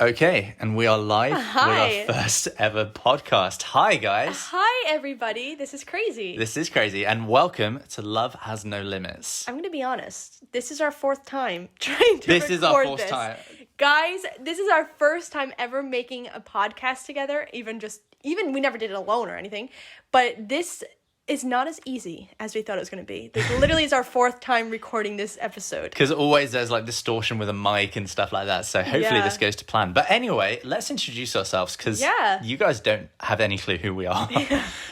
Okay, and we are live Hi. with our first ever podcast. Hi, guys. Hi, everybody. This is crazy. This is crazy, and welcome to Love Has No Limits. I'm going to be honest. This is our fourth time trying to This is our record fourth this. time. Guys, this is our first time ever making a podcast together. Even we never did it alone or anything. But this is not as easy as we thought it was going to be. This literally is our fourth time recording this episode. Because always there's like distortion with a mic and stuff like that, so hopefully Yeah. this goes to plan. But anyway, let's introduce ourselves, because you guys don't have any clue who we are.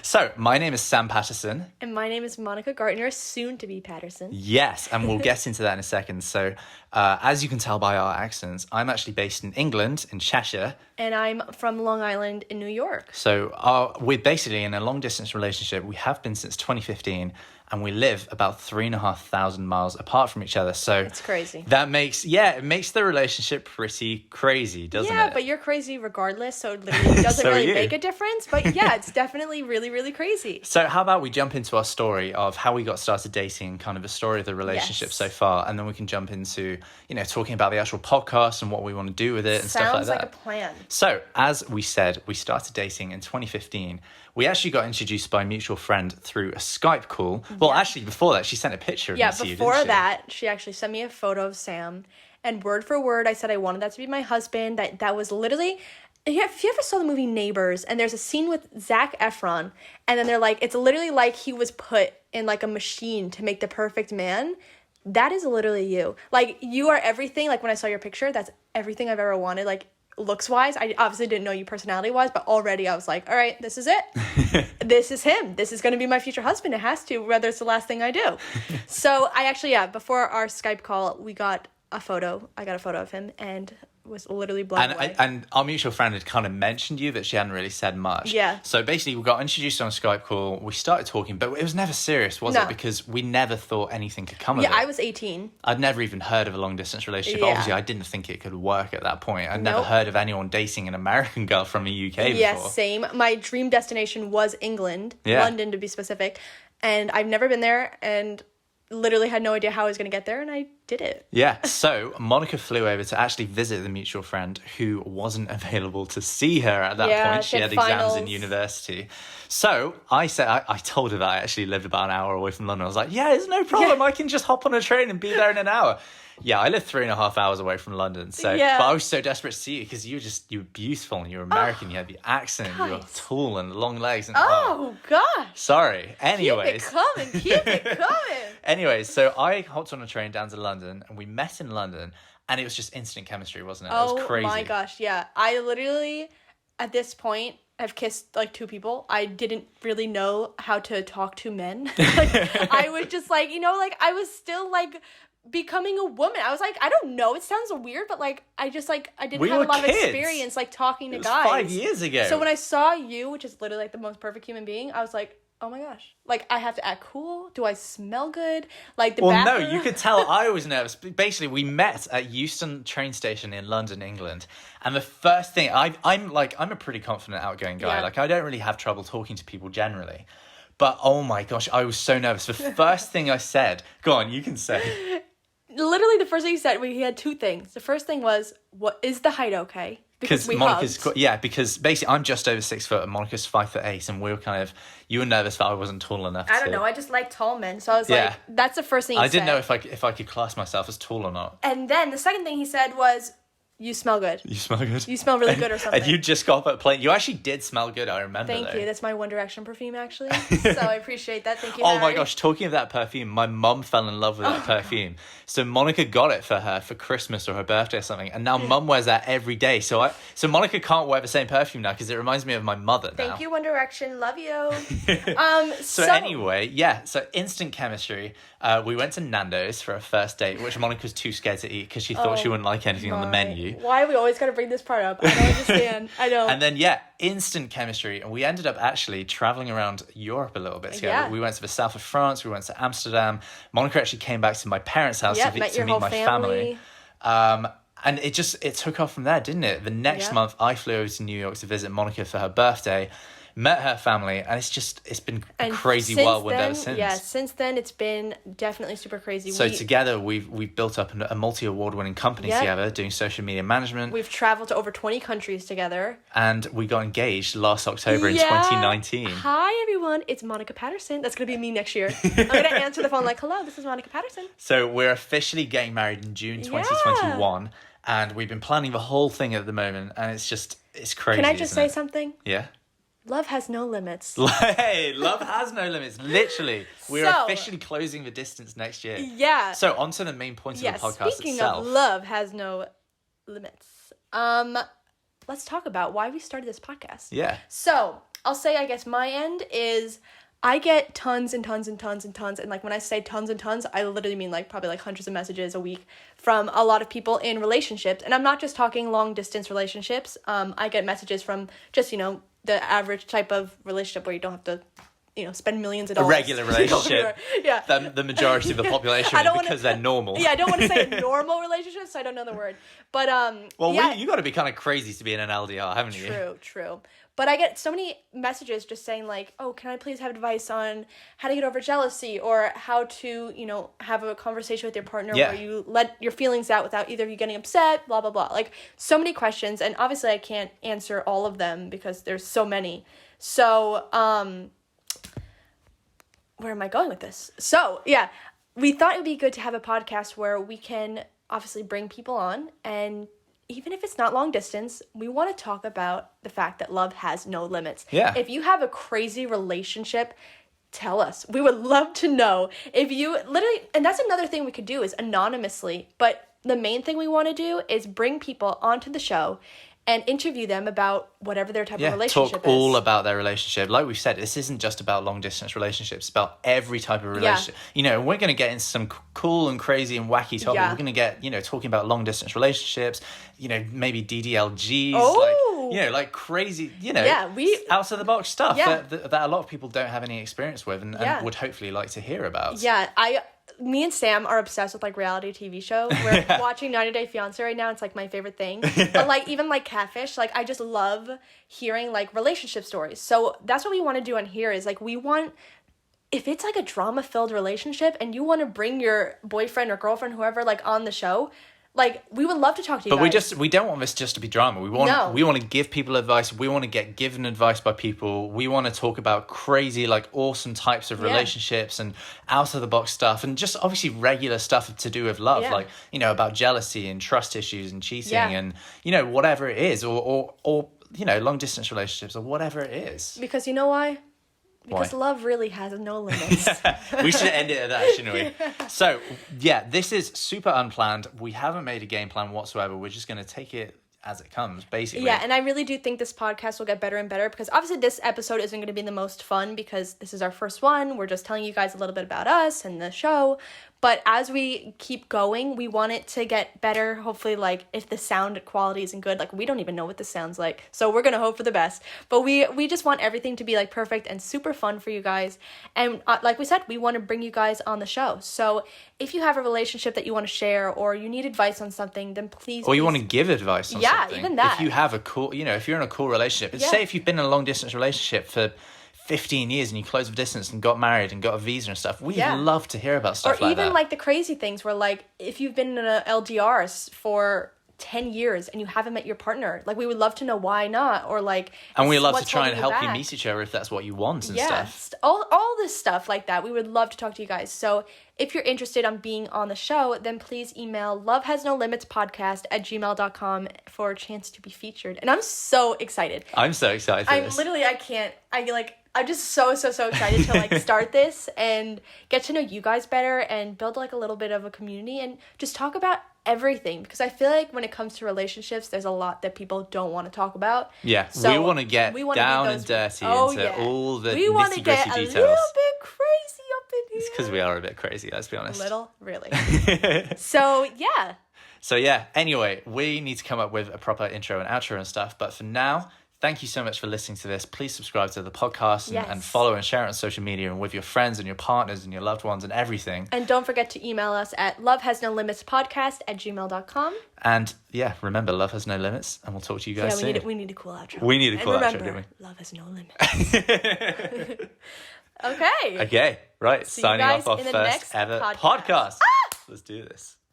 So, my name is Sam Patterson. And my name is Monica Gartner, soon to be Patterson. Yes, and we'll get into that in a second. So, as you can tell by our accents, I'm actually based in England, in Cheshire. And I'm from Long Island in New York. So we're basically in a long-distance relationship. We have been since 2015, and we live about 3,500 miles apart from each other. So It's crazy. That makes the relationship pretty crazy, doesn't it? Yeah, but you're crazy regardless, so it literally doesn't So are really you. make a difference. But yeah, it's definitely really, really crazy. So how about we jump into our story of how we got started dating, kind of a story of the relationship Yes. so far, and then we can jump into, talking about the actual podcast and what we want to do with it and stuff like Sounds that. like a plan. So, as we said, we started dating in 2015. We actually got introduced by a mutual friend through a Skype call. Well, actually, before that, she sent a picture of Yeah, me to you, before didn't she? that, she actually sent me a photo of Sam. And word for word, I said I wanted that to be my husband. That was literally... If you ever saw the movie Neighbors, and there's a scene with Zac Efron, and then they're like, it's literally like he was put in like a machine to make the perfect man. That is literally you. Like, you are everything. Like, when I saw your picture, that's everything I've ever wanted. Like, looks-wise, I obviously didn't know you personality-wise, but already I was like, all right, this is it. This is him. This is going to be my future husband. It has to, whether it's the last thing I do. So I actually, before our Skype call, we got a photo. I got a photo of him and was literally blown away. And our mutual friend had kind of mentioned you, but she hadn't really said much. Yeah. So basically, we got introduced on a Skype call. We started talking, but it was never serious, was No. it? Because we never thought anything could come of Yeah, it. I was 18. I'd never even heard of a long-distance relationship. Yeah. Obviously, I didn't think it could work at that point. I'd never Nope. heard of anyone dating an American girl from the UK before. Yes, same. My dream destination was England, Yeah. London to be specific. And I've never been there and literally had no idea how I was going to get there, and I did it. Yeah, so Monica flew over to actually visit the mutual friend who wasn't available to see her at that Yeah, point. She she had had exams in finals. university. So I said, I told her that I actually lived about an hour away from London. I was like, yeah, it's no problem. Yeah. I can just hop on a train and be there in an hour. Yeah, I live 3.5 hours away from London. So, Yeah. but I was so desperate to see you because you were beautiful and you were American. You had the accent, you were guys. tall and long legs. And, Oh, gosh. sorry. Anyways. Keep it coming. Anyways, so I hopped on a train down to London and we met in London and it was just instant chemistry, wasn't it? It was crazy. Oh my gosh, yeah. I literally, at this point, have kissed like 2 people. I didn't really know how to talk to men. Like, I was just like, I was still like becoming a woman. I was like, I don't know. It sounds weird, but like, I didn't We have were a lot kids. of experience like talking to It was guys. 5 years ago. So when I saw you, which is literally like the most perfect human being, I was like, oh my gosh. Like, I have to act cool. Do I smell good? Like, the Well, no, bathroom. you could tell I was nervous. Basically, we met at Euston train station in London, England. And the first thing, I'm a pretty confident, outgoing guy. Yeah. Like, I don't really have trouble talking to people generally. But, oh my gosh, I was so nervous. The first thing I said, go on, you can say. Literally, the first thing he said, he had 2 things. The first thing was, "What is the height okay?" Because we hugged. Because basically I'm just over 6 foot and Monica's 5'8", and we were you were nervous that I wasn't tall enough. I don't know. I just like tall men, so I was Yeah. like, "That's the first thing." He I didn't said. know if I could class myself as tall or not. And then the second thing he said was, "You smell good. You smell good. You smell really good," or something. And you just got off that plane. You actually did smell good. I remember. Thank though. you. That's my One Direction perfume, actually. So I appreciate that. Thank you. Oh my Harry. gosh, talking of that perfume, my mum fell in love with that perfume. So Monica got it for her for Christmas or her birthday or something, and now mum wears that every day. So Monica can't wear the same perfume now because it reminds me of my mother now. Thank you, One Direction. Love you. So anyway, yeah, so instant chemistry. We went to Nando's for a first date, which Monica was too scared to eat because she thought she wouldn't like anything on the menu. Why we always got to bring this part up? I don't understand. I don't. And then, yeah, instant chemistry. And we ended up actually traveling around Europe a little bit together. Yeah. We went to the south of France. We went to Amsterdam. Monica actually came back to my parents' house Yep, to met meet your whole my family. And it took off from there, didn't it? The next Yep. month, I flew over to New York to visit Monica for her birthday. met her family, and it's been a And crazy since whirlwind then, ever since. Yeah, since then it's been definitely super crazy. So together we've built up a multi-award winning company Yep. together, doing social media management. We've traveled to over 20 countries together. And we got engaged last October in 2019. Hi everyone, it's Monica Patterson. That's gonna be me next year. I'm gonna answer the phone like, hello, this is Monica Patterson. So we're officially getting married in June 2021, and we've been planning the whole thing at the moment, and it's crazy. Can I just say something? Yeah. Love has no limits. Hey, love has no limits. Literally, we're officially closing the distance next year. Yeah. So on to the main point of the podcast speaking itself. of love has no limits. Let's talk about why we started this podcast. Yeah. So I'll say, I guess my end is I get tons and tons and tons and tons. And like when I say tons and tons, I literally mean like probably like hundreds of messages a week from a lot of people in relationships. And I'm not just talking long distance relationships. I get messages from just, the average type of relationship where you don't have to, spend millions of dollars. A regular relationship. Yeah. The majority of the population because they're normal. Yeah, I don't want to say normal relationships, so I don't know the word. But you got to be kind of crazy to be in an LDR, haven't you? True. But I get so many messages just saying like, oh, can I please have advice on how to get over jealousy or how to, have a conversation with your partner where you let your feelings out without either of you getting upset, blah, blah, blah. Like so many questions. And obviously I can't answer all of them because there's so many. So, where am I going with this? So, yeah, we thought it would be good to have a podcast where we can obviously bring people on, and even if it's not long distance, we want to talk about the fact that love has no limits. Yeah. If you have a crazy relationship, tell us. We would love to know. If you literally, and that's another thing we could do is anonymously, but the main thing we want to do is bring people onto the show and interview them about whatever their type of relationship talk is. all about their relationship. Like we've said, this isn't just about long distance relationships. It's about every type of relationship. We're going to get into some cool and crazy and wacky topics. Yeah. We're going to get, talking about long distance relationships, maybe DDLGs, like crazy, out of the box stuff that a lot of people don't have any experience with and would hopefully like to hear about. Yeah, me and Sam are obsessed with like reality TV show. We're watching 90 Day Fiancé right now. It's like my favorite thing. But like even like Catfish, like I just love hearing like relationship stories. So that's what we want to do on here is like we want, if it's like a drama filled relationship and you want to bring your boyfriend or girlfriend, whoever, like on the show, like we would love to talk to you guys. But we don't want this just to be drama. We want to give people advice. We want to get given advice by people. We want to talk about crazy, like awesome types of relationships and out of the box stuff and just obviously regular stuff to do with love, like, about jealousy and trust issues and cheating and, whatever it is or long distance relationships or whatever it is. Because you know why? Because love really has no limits. We should end it at that, shouldn't we? So, this is super unplanned. We haven't made a game plan whatsoever. We're just going to take it as it comes, basically. Yeah, and I really do think this podcast will get better and better because obviously this episode isn't going to be the most fun because this is our first one. We're just telling you guys a little bit about us and the show. But as we keep going, we want it to get better. Hopefully, like, if the sound quality isn't good, like, we don't even know what this sounds like. So we're going to hope for the best. But we just want everything to be, like, perfect and super fun for you guys. And like we said, we want to bring you guys on the show. So if you have a relationship that you want to share or you need advice on something, then please. Or you want to give advice on something. Even that. If you have a cool, if you're in a cool relationship. Say if you've been in a long-distance relationship for 15 years and you closed the distance and got married and got a visa and stuff, we'd love to hear about stuff like that. Or even like the crazy things where like if you've been in an LDR for 10 years and you haven't met your partner, like we would love to know why not, or like, and we love to try and help you meet each other if that's what you want and stuff. All this stuff like that, we would love to talk to you guys. So if you're interested on being on the show, then please email lovehasnolimitspodcast@gmail.com for a chance to be featured. And I'm so excited. I'm so excited for this. I'm just so excited to like start this and get to know you guys better and build like a little bit of a community and just talk about everything, because I feel like when it comes to relationships, there's a lot that people don't want to talk about. Yeah, so we want to get down and dirty into all the nitty-gritty details. We want to get a little bit crazy up in here. It's because we are a bit crazy, let's be honest. A little? Really? So, yeah. Anyway, we need to come up with a proper intro and outro and stuff, but for now, thank you so much for listening to this. Please subscribe to the podcast and, Yes. and follow and share it on social media and with your friends and your partners and your loved ones and everything. And don't forget to email us at lovehasnolimitspodcast@gmail.com. And yeah, remember, love has no limits, and we'll talk to you guys soon. We need a cool outro. We need a cool outro, remember, don't we? love has no limits. Okay. Okay, right. See you Signing guys off our in the first next ever podcast. podcast. Let's do this.